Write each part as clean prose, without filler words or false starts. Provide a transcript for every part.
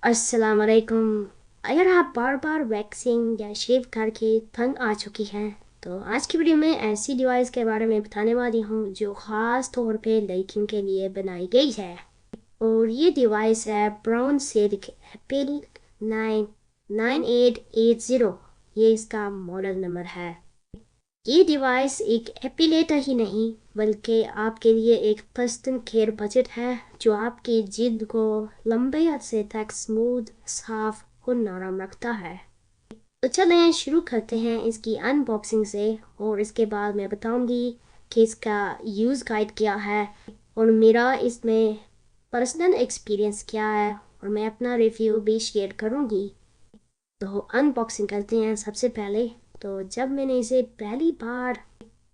अस्सलाम वालेकुम। अगर आप बार बार वैक्सिंग या शेव करके तंग आ चुकी हैं तो आज की वीडियो में ऐसी डिवाइस के बारे में बताने वाली हूँ जो ख़ास तौर पे लड़कियों के लिए बनाई गई है। और ये डिवाइस है ब्राउन सिल्क एपिल 99880। ये इसका मॉडल नंबर है। ये डिवाइस एक एपिलेटर ही नहीं बल्कि आपके लिए एक पर्सनल केयर बजट है जो आपकी जिल्द को लंबे अरसे तक स्मूथ, साफ और नरम रखता है। तो चलें शुरू करते हैं इसकी अनबॉक्सिंग से और इसके बाद मैं बताऊंगी कि इसका यूज़ गाइड क्या है और मेरा इसमें पर्सनल एक्सपीरियंस क्या है और मैं अपना रिव्यू भी शेयर करूंगी। तो अनबॉक्सिंग करते हैं सबसे पहले। तो जब मैंने इसे पहली बार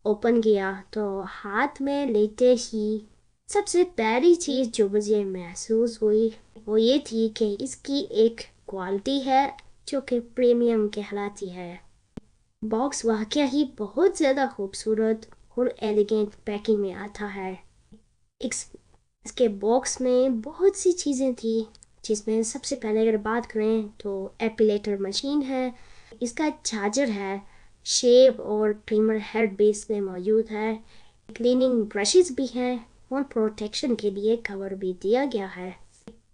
ओपन किया तो हाथ में लेते ही सबसे पहली चीज़ जो मुझे महसूस हुई वो ये थी कि इसकी एक क्वालिटी है जो कि प्रीमियम कहलाती है। बॉक्स वाकया ही बहुत ज़्यादा खूबसूरत और एलिगेंट पैकिंग में आता है। इसके बॉक्स में बहुत सी चीज़ें थी जिसमें सबसे पहले अगर बात करें तो एपिलेटर मशीन है, इसका चार्जर है, शेव और ट्रिमर हेड बेस में मौजूद है, क्लीनिंग ब्रशेस भी हैं और प्रोटेक्शन के लिए कवर भी दिया गया है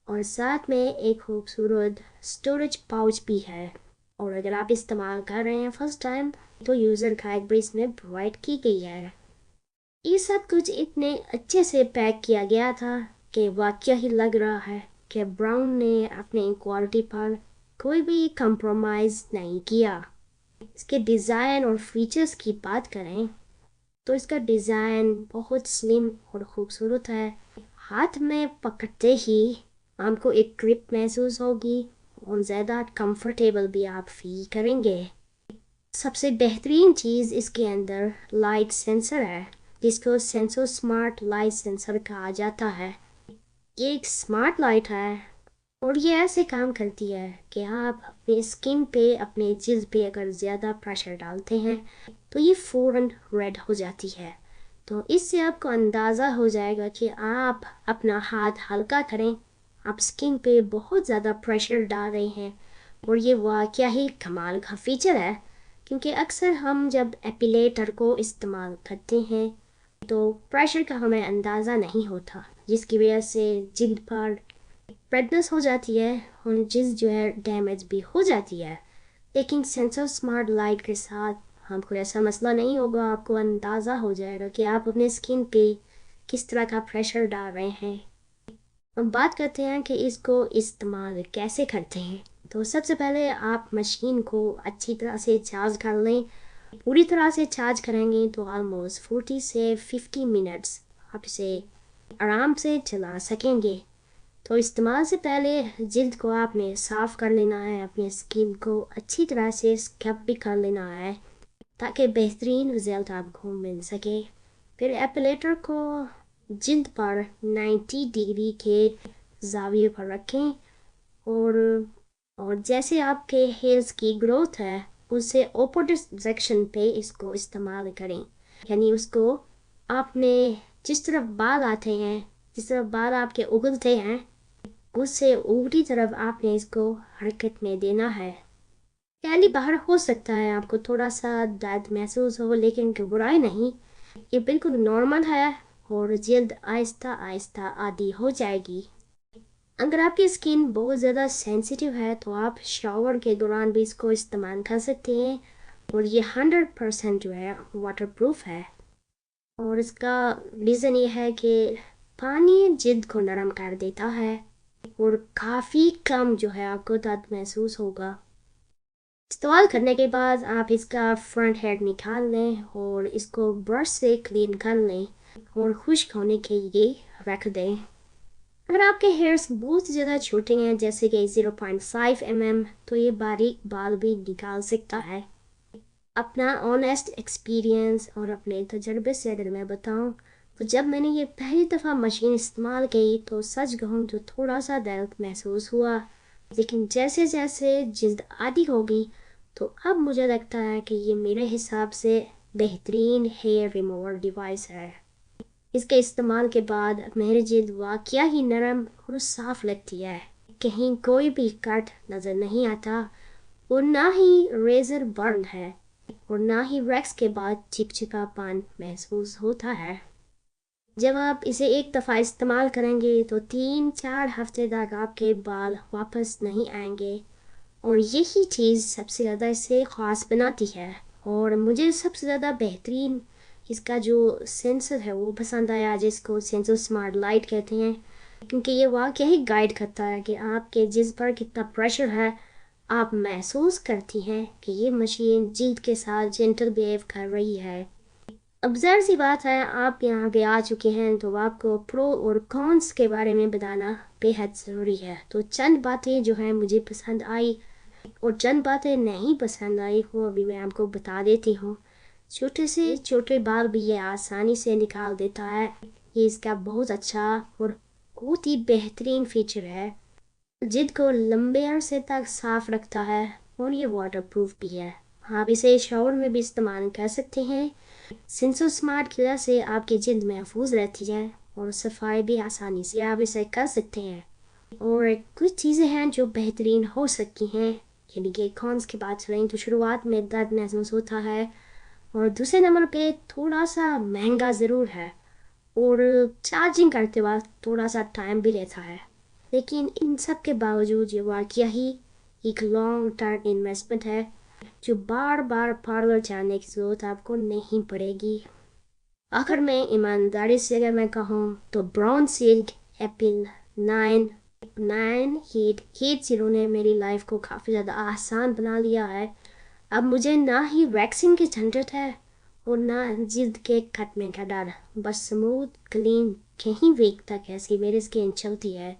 और साथ में एक खूबसूरत स्टोरेज पाउच भी है। और अगर आप इस्तेमाल कर रहे हैं फर्स्ट टाइम तो यूज़र गाइड भी इसमें प्रोवाइड की गई है। ये सब कुछ इतने अच्छे से पैक किया गया था कि वाकया ही लग रहा है कि ब्राउन ने अपनी क्वालिटी पर कोई भी कंप्रोमाइज़ नहीं किया। इसके डिज़ाइन और फीचर्स की बात करें तो इसका डिज़ाइन बहुत स्लिम और ख़ूबसूरत है। हाथ में पकड़ते ही आपको एक ग्रिप महसूस होगी और ज़्यादा कंफर्टेबल भी आप फील करेंगे। सबसे बेहतरीन चीज़ इसके अंदर लाइट सेंसर है जिसको सेंसो स्मार्ट लाइट सेंसर कहा जाता है। ये एक स्मार्ट लाइट है और ये ऐसे काम करती है कि आप अपने स्किन पे, अपने जिल्द पे अगर ज़्यादा प्रेशर डालते हैं तो ये फ़ौरन रेड हो जाती है। तो इससे आपको अंदाज़ा हो जाएगा कि आप अपना हाथ हल्का करें, आप स्किन पे बहुत ज़्यादा प्रेशर डाल रहे हैं। और ये वाकया ही कमाल का फीचर है क्योंकि अक्सर हम जब एपिलेटर को इस्तेमाल करते हैं तो प्रेशर का हमें अंदाज़ा नहीं होता जिसकी वजह से जिल्द पर रेडनेस हो जाती है और जिल्द जो है डैमेज भी हो जाती है। लेकिन सेंसर स्मार्ट लाइट के साथ आपको ऐसा मसला नहीं होगा। आपको अंदाज़ा हो जाएगा कि आप अपने स्किन पे किस तरह का प्रेशर डाल रहे हैं। अब बात करते हैं कि इसको इस्तेमाल कैसे करते हैं। तो सबसे पहले आप मशीन को अच्छी तरह से चार्ज कर लें। पूरी तरह से चार्ज करेंगे तो ऑलमोस्ट 40 से 50 मिनट्स आप इसे आराम से चला सकेंगे। तो इस्तेमाल से पहले जिल्द को आपने साफ़ कर लेना है, अपने स्किन को अच्छी तरह से स्क्रब भी कर लेना है ताकि बेहतरीन रिजल्ट आपको मिल सके। फिर एपिलेटर को जिल्द पर 90 डिग्री के जाविये पर रखें और जैसे आपके हेयर्स की ग्रोथ है उससे अपोजिट डायरेक्शन पे इसको इस्तेमाल करें। यानी उसको आपने जिस तरफ बाल आते हैं, जिस तरफ बाल आपके उगलते हैं उससे उल्टी तरफ आपने इसको हरकत में देना है। पहली बार हो सकता है आपको थोड़ा सा दर्द महसूस हो लेकिन घबराए नहीं, ये बिल्कुल नॉर्मल है और जल्द आहिस्ता आहिस्ता आदी हो जाएगी। अगर आपकी स्किन बहुत ज़्यादा सेंसिटिव है तो आप शावर के दौरान भी इसको इस्तेमाल कर सकते हैं और ये 100% जो है वाटर प्रूफ है। और इसका रीज़न ये है कि पानी जिल्द को नरम कर देता है और काफ़ी कम जो है आपको दर्द महसूस होगा। इस्तेमाल करने के बाद आप इसका फ्रंट हेड निकाल लें और इसको ब्रश से क्लीन कर लें और खुश्क होने के लिए रख दें। अगर आपके हेयर्स बहुत ज़्यादा छोटे हैं जैसे कि 0.5 mm तो ये बारीक बाल भी निकाल सकता है। अपना ऑनेस्ट एक्सपीरियंस और अपने तजर्बे से अगर मैं बताऊं तो जब मैंने ये पहली दफ़ा मशीन इस्तेमाल की तो सच कहूँ तो थोड़ा सा दर्द महसूस हुआ, लेकिन जैसे जैसे जिल्द आदी होगी तो अब मुझे लगता है कि ये मेरे हिसाब से बेहतरीन हेयर रिमूवर डिवाइस है। इसके इस्तेमाल के बाद मेरी जिल्द वाकया ही नरम और साफ लगती है। कहीं कोई भी कट नज़र नहीं आता और ना ही रेजर बर्न है और ना ही वैक्स के बाद चिपचिपापन महसूस होता है। जब आप इसे एक दफ़ा इस्तेमाल करेंगे तो 3-4 हफ्ते तक आपके बाल वापस नहीं आएंगे और यही चीज़ सबसे ज़्यादा इसे ख़ास बनाती है। और मुझे सबसे ज़्यादा बेहतरीन इसका जो सेंसर है वो पसंद आया, जिसको सेंसर स्मार्ट लाइट कहते हैं, क्योंकि ये वाकई ही गाइड करता है कि आपके जिस्म पर कितना प्रेशर है। आप महसूस करती हैं कि ये मशीन जिल्द के साथ जेंटल बिहेव कर रही है। अब ज़ाहिर सी बात है, आप यहाँ पे आ चुके हैं तो आपको प्रो और कॉन्स के बारे में बताना बेहद ज़रूरी है। तो चंद बातें जो हैं मुझे पसंद आई और चंद बातें नहीं पसंद आई वो अभी मैं आपको बता देती हूँ। छोटे से छोटे बाल भी ये आसानी से निकाल देता है। ये इसका बहुत अच्छा और बहुत ही बेहतरीन फीचर है। जिल्द को लंबे अरसे तक साफ रखता है और ये वाटरप्रूफ भी है। आप इसे शावर में भी इस्तेमाल कर सकते हैं। सेंसर स्मार्ट की वजह से आपकी जिल्द महफूज रहती है और सफाई भी आसानी से आप इसे कर सकते हैं। और कुछ चीज़ें हैं जो बेहतरीन हो सकती हैं, यानी कि कॉन्स की बात करें तो शुरुआत में दर्द महसूस होता है और दूसरे नंबर पे थोड़ा सा महंगा ज़रूर है और चार्जिंग करते वक्त थोड़ा सा टाइम भी लेता है। लेकिन इन सब के बावजूद ये वाकई ही एक लॉन्ग टर्म इन्वेस्टमेंट है जो बार बार पार्लर जाने की ज़रूरत आपको नहीं पड़ेगी। आखिर में ईमानदारी से अगर मैं कहूँ तो ब्राउन सिल्क एपिल 9 हीट जीरो ने मेरी लाइफ को काफ़ी ज़्यादा आसान बना लिया है। अब मुझे ना ही वैक्सिंग की झंझट है और ना जिल्द के कटने का डर। बस स्मूथ क्लीन कहीं वीक तक ऐसी मेरी स्किन चलती है।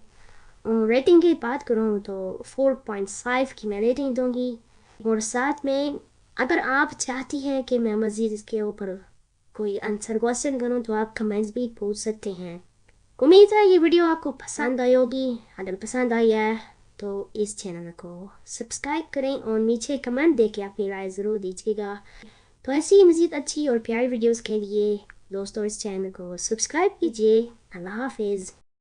और रेटिंग की बात करूँ तो 4.5 की मैं रेटिंग दूंगी। और साथ में अगर आप चाहती हैं कि मैं मज़ीद इसके ऊपर कोई आंसर क्वेश्चन करूँ तो आप कमेंट्स भी पूछ सकते हैं। उम्मीद है ये वीडियो आपको पसंद आई होगी। अगर पसंद आई है तो इस चैनल को सब्सक्राइब करें और नीचे कमेंट देके अपनी राय ज़रूर दीजिएगा। तो ऐसी ही मज़ीद अच्छी और प्यारी वीडियोस के लिए दोस्तों इस चैनल को सब्सक्राइब कीजिए। अल्लाह हाफिज़।